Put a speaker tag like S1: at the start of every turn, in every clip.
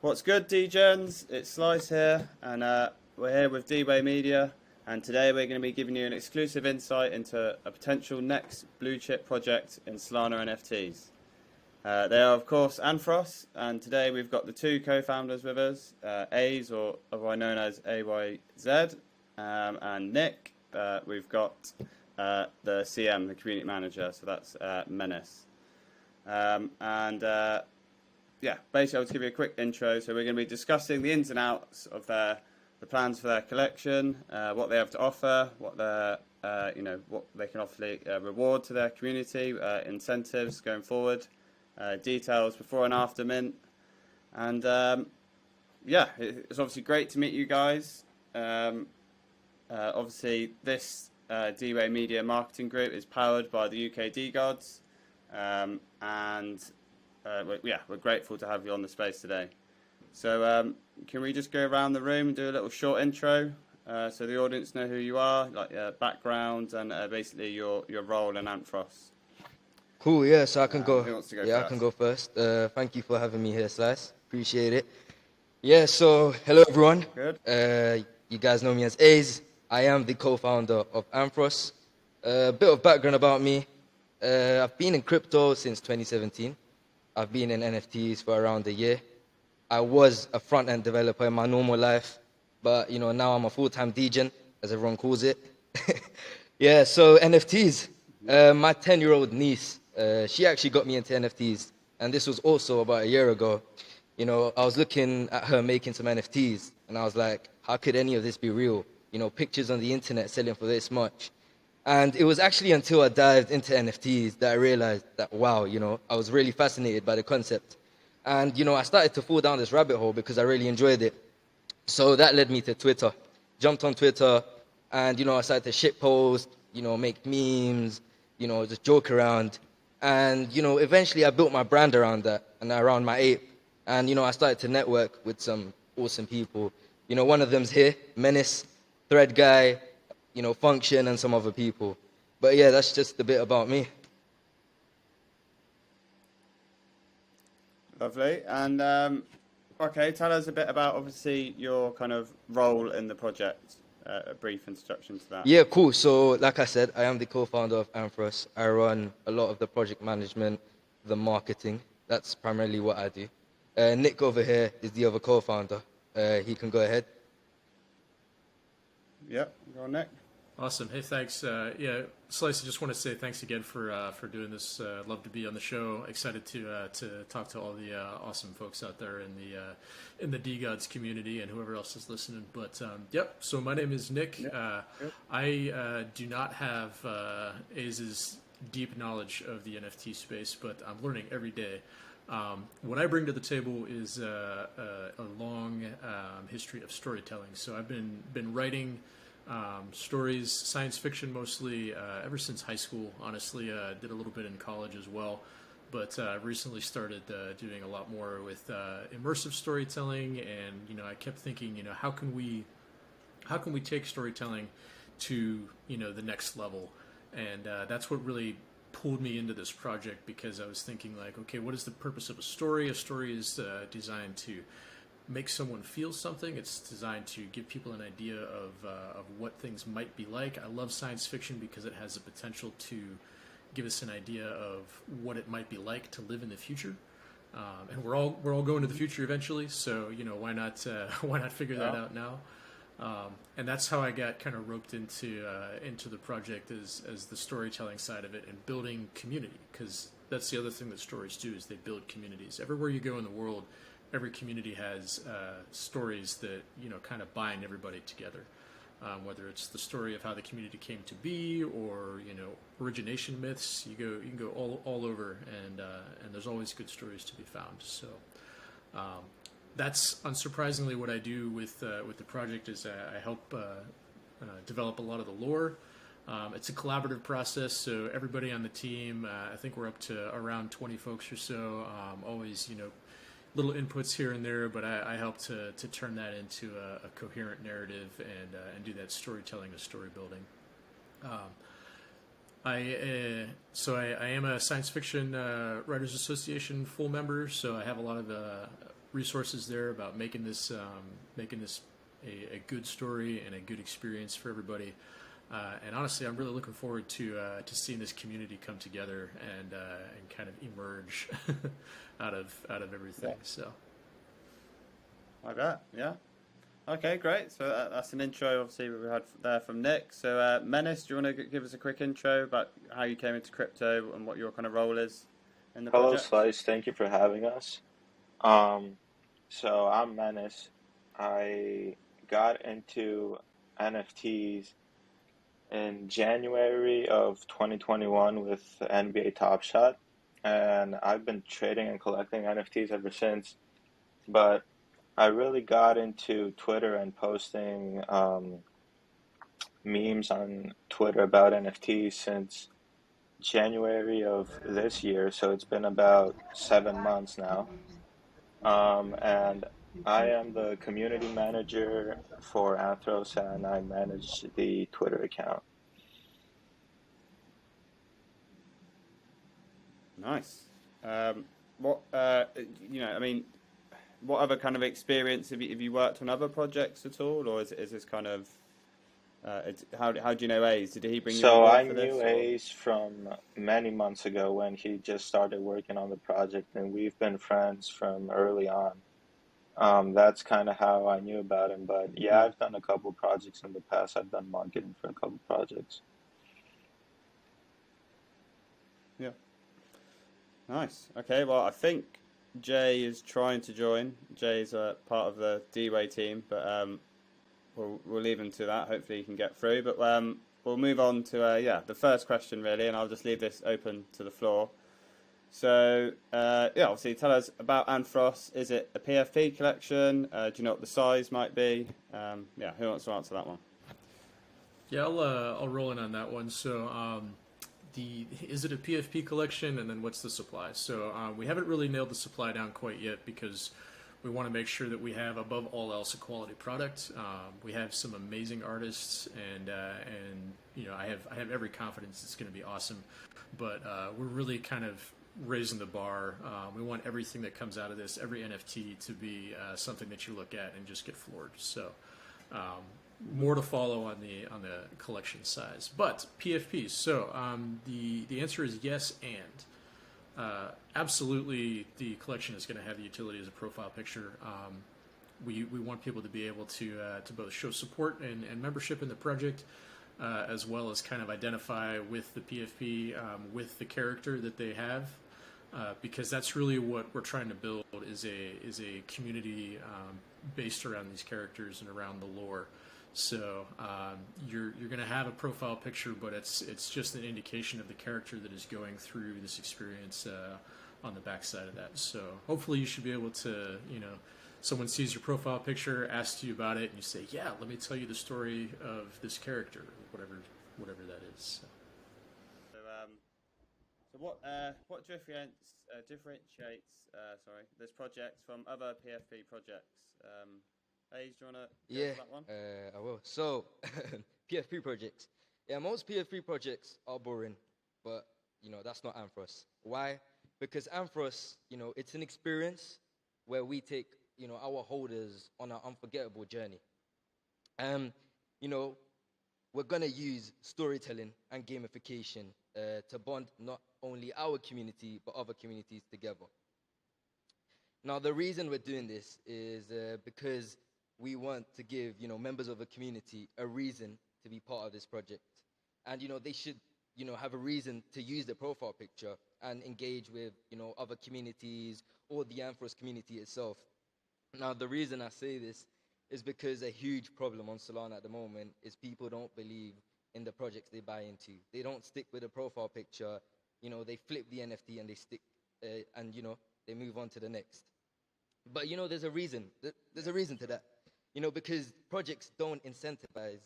S1: What's good, DGens? It's Slice here, and we're here with D-Way Media, and today we're going to be giving you an exclusive insight into a potential next blue chip project in Solana NFTs. They are, of course, Anthros, and today we've got the two co-founders with us, A's, or otherwise known as AYZ, and Nick. We've got the CM, the community manager, so that's Menace. Yeah, basically I'll just give you a quick intro. So we're going to be discussing the ins and outs of the plans for their collection, what they have to offer, what what they can offer reward to their community, incentives going forward, details before and after mint, and yeah, it's obviously great to meet you guys. Obviously, this D-Way Media Marketing Group is powered by the UK D-Gods, and we're grateful to have you on the space today. So can we just go around the room and do a little short intro so the audience know who you are, like background and basically your role in Anthros.
S2: Cool, yeah, so I can go.
S1: Who wants to go
S2: Yeah,
S1: first?
S2: I can go first. Thank you for having me here, Slice. Appreciate it. Yeah, so hello everyone.
S1: Good.
S2: You guys know me as A's. I am the co-founder of Anthros. A bit of background about me. I've been in crypto since 2017. I've been in NFTs for around a year. I was a front-end developer in my normal life, but now I'm a full-time degen, as everyone calls it. Yeah, so NFTs. My 10-year-old niece, she actually got me into NFTs, and this was also about a year ago. I was looking at her making some NFTs, and I was like, how could any of this be real? Pictures on the internet selling for this much. And it was actually until I dived into NFTs that I realized that, wow, I was really fascinated by the concept. And, I started to fall down this rabbit hole because I really enjoyed it. So that led me to Twitter. Jumped on Twitter and, I started to shitpost, make memes, just joke around. And, eventually I built my brand around that and around my ape. And, I started to network with some awesome people. One of them's here, Menace, Thread Guy, Function, and some other people. But yeah, that's just a bit about me.
S1: Lovely. And okay, tell us a bit about obviously your kind of role in the project. A brief introduction to that.
S2: Yeah, cool. So, like I said, I am the co-founder of Anthros. I run a lot of the project management, the marketing. That's primarily what I do. Nick over here is the other co-founder. He can go ahead.
S1: Yep, go on, Nick.
S3: Awesome. Hey, thanks. Yeah, Slice, I just want to say thanks again for doing this. Love to be on the show. Excited to talk to all the awesome folks out there in the D-Gods community and whoever else is listening. But yep. So my name is Nick. I do not have Aze's deep knowledge of the NFT space, but I'm learning every day. What I bring to the table is a long history of storytelling. So I've been writing stories, science fiction mostly, ever since high school. Honestly, did a little bit in college as well, but recently started doing a lot more with immersive storytelling. And I kept thinking, how can we take storytelling to the next level? And that's what really pulled me into this project, because I was thinking like, okay, what is the purpose of a story? A story is designed to make someone feel something. It's designed to give people an idea of what things might be like. I love science fiction because it has the potential to give us an idea of what it might be like to live in the future. And we're all going to the future eventually, so why not figure that out now? And that's how I got kind of roped into the project as the storytelling side of it and building community, because that's the other thing that stories do, is they build communities. Everywhere you go in the world, every community has stories that kind of bind everybody together. Whether it's the story of how the community came to be, or origination myths, you can go all over, and there's always good stories to be found. So that's unsurprisingly what I do with the project. Is I help develop a lot of the lore. It's a collaborative process, so everybody on the team, I think we're up to around 20 folks or so. Always little inputs here and there, but I help to turn that into a coherent narrative and do that storytelling and story building. I am a Science Fiction Writers Association full member, so I have a lot of resources there about making this a good story and a good experience for everybody. And honestly, I'm really looking forward to seeing this community come together and kind of emerge out of everything. So,
S1: Like that, yeah. Okay, great. So that's an intro, obviously, we had there from Nick. So, Menace, do you want to give us a quick intro about how you came into crypto and what your kind of role is in the
S4: Hello,
S1: project?
S4: Slice. Thank you for having us. So I'm Menace. I got into NFTs in January of 2021 with NBA Top Shot, and I've been trading and collecting NFTs ever since. But I really got into Twitter and posting memes on Twitter about NFTs since January of this year, so it's been about 7 months now. And I am the community manager for Anthros, and I manage the Twitter account.
S1: Nice. What I mean, what other kind of experience have you worked on other projects at all, or is this kind of how do you know A's? Did he bring you on
S4: So
S1: board
S4: I
S1: for this,
S4: knew
S1: or?
S4: Ace from many months ago when he just started working on the project, and we've been friends from early on. That's kind of how I knew about him. But yeah,
S1: Hmm.
S4: I've done a couple projects in the past. I've done marketing for a couple projects.
S1: Yeah. Nice. Okay. Well, I think Jay is trying to join. Jay's part of the D-Way team, but we'll leave him to that. Hopefully, he can get through. But we'll move on to the first question really, and I'll just leave this open to the floor. So obviously, tell us about Anthros. Is it a PFP collection? Do you know what the size might be? Who wants to answer that one?
S3: yeah, I'll roll in on that one. So, is it a PFP collection, and then what's the supply? So we haven't really nailed the supply down quite yet because we want to make sure that we have, above all else, a quality product. We have some amazing artists, and I have every confidence it's going to be awesome. But we're really kind of raising the bar. We want everything that comes out of this, every NFT, to be something that you look at and just get floored. So. More to follow on the collection size, but PFPs. So the answer is yes, and absolutely the collection is going to have the utility as a profile picture. We want people to be able to both show support and membership in the project, as well as kind of identify with the PFP, with the character that they have. Because that's really what we're trying to build is a community based around these characters and around the lore. So you're going to have a profile picture, but it's just an indication of the character that is going through this experience on the backside of that. So hopefully you should be able to, someone sees your profile picture, asks you about it, and you say, yeah, let me tell you the story of this character, whatever that is.
S1: So what differentiates this project from other PFP projects? Hayes, do you want to go
S2: Yeah,
S1: for that one?
S2: I will. So, PFP projects. Yeah, most PFP projects are boring, but that's not Anthros. Why? Because Anthros, it's an experience where we take our holders on an unforgettable journey. Um, you know, we're gonna use storytelling and gamification to bond not only our community but other communities together. Now, the reason we're doing this is because we want to give, members of a community a reason to be part of this project. And, they should, have a reason to use the profile picture and engage with, other communities or the Anthros community itself. Now, the reason I say this is because a huge problem on Solana at the moment is people don't believe in the projects they buy into. They don't stick with a profile picture. They flip the NFT and they stick, and, they move on to the next. But there's a reason. There's a reason to that. Because projects don't incentivize,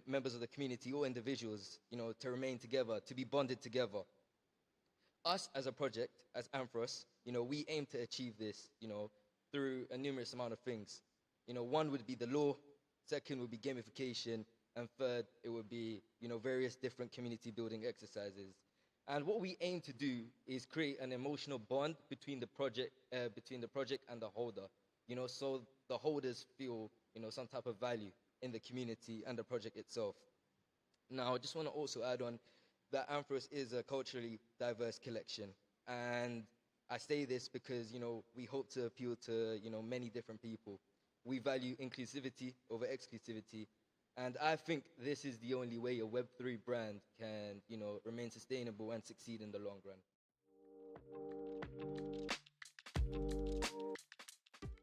S2: members of the community or individuals, to remain together, to be bonded together. Us as a project, as Anthros, we aim to achieve this, through a numerous amount of things. One would be the law, second would be gamification, and third, it would be, various different community building exercises. And what we aim to do is create an emotional bond between the project and the holder, so the holders feel, some type of value in the community and the project itself. Now, I just want to also add on that Anthros is a culturally diverse collection. And I say this because, we hope to appeal to, many different people. We value inclusivity over exclusivity. And I think this is the only way a Web3 brand can, remain sustainable and succeed in the long run.